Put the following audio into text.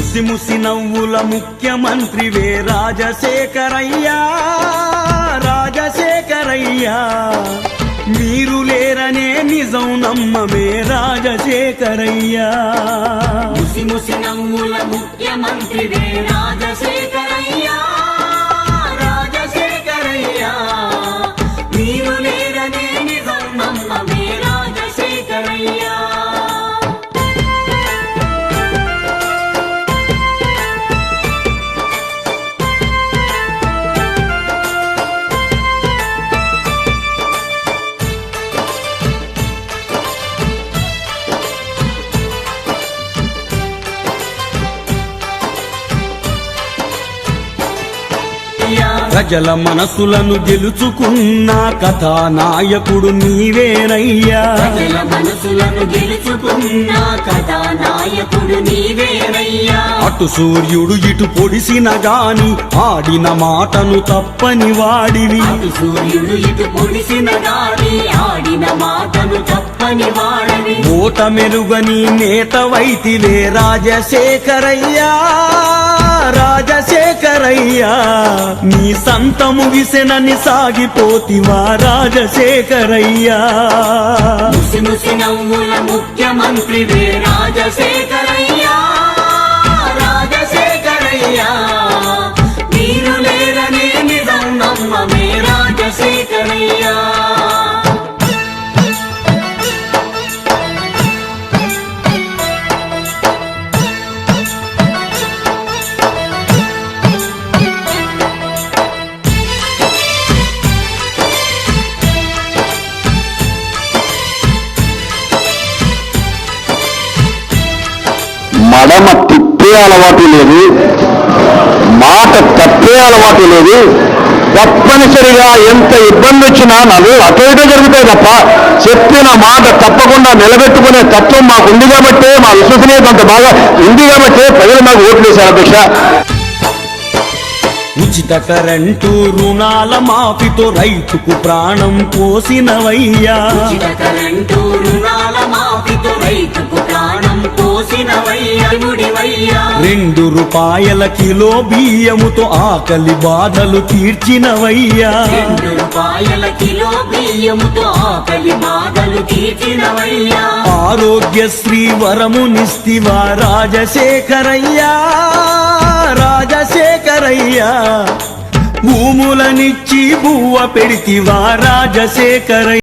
ముసి ముసి నవ్వుల ముఖ్యమంత్రివే రాజశేఖరయ్యా, రాజశేఖరయ్యా. మీరు లేరనే నిజం నమ్మమే రాజశేఖరయ్యా. ముసి ముసి నవ్వుల ముఖ్యమంత్రివే రాజశేఖరయ్యా, రాజశేఖరయ్యా. మీరు లేరనే నిజం నమ్మమే రాజశేఖరయ్యా. ప్రజల మనసులను గెలుచుకున్న కథానాయకుడు నీవేనయ్యా, ప్రజల మనసులను గెలుచుకున్న కథానాయకుడు నీవేనయ్యా. అటు సూర్యుడు ఇటు పొడిసిన గాని ఆడిన మాటను తప్పని వాడివి, అటు సూర్యుడు ఇటు పొడిసిన గాని ఆడిన మాటను తప్పని వాడివి. ఓట మెరుగని నేతవైతివే రాజశేఖరయ్యా, రాజశేఖరయ్యా. నీ సంతము విసెనని సాగిపోతివా రాజశేఖరయ్యా. ముసి ముసి నవ్వుల ముఖ్యమంత్రివే రాజశేఖరయ్యా, రాజశేఖరయ్యా. మీరు లేరనే నిజం నమ్మమే రాజశేఖరయ్యా. మడమ తిప్పే అలవాటు లేదు, మాట తప్పే అలవాటు లేదు. తప్పనిసరిగా ఎంత ఇబ్బంది వచ్చినా నాకు అటు ఇటు జరుగుతాయి తప్ప చెప్పిన మాట తప్పకుండా నిలబెట్టుకునే తత్వం మాకు ఉంది కాబట్టే, మా విశ్వసనీయత అంత బాగా ఉంది కాబట్టే ప్రజలు మాకు ఓట్లు వేశారు అధ్యక్ష. ఉచిత కరెంటు రుణాల మాఫీతో రైతుకు ప్రాణం పోసినవయ్యా, ఉచిత కరెంటు రుణాల మాఫీతో రైతుకు ప్రాణం పోసినవయ్యా, ముడివయ్యా. 2 రూపాయల కిలో బియ్యముతో ఆకలి బాధలు తీర్చినవయ్యా, 2 రూపాయల కిలో బియ్యముతో ఆకలి బాధలు తీర్చినవయ్యా. ఆరోగ్యశ్రీ వరమునిస్తివా రాజశేఖరయ్యా, రాజశేఖరయ్యా. భూములనిచ్చి బువ్వ పెడితివా రాజశేఖరయ్యా.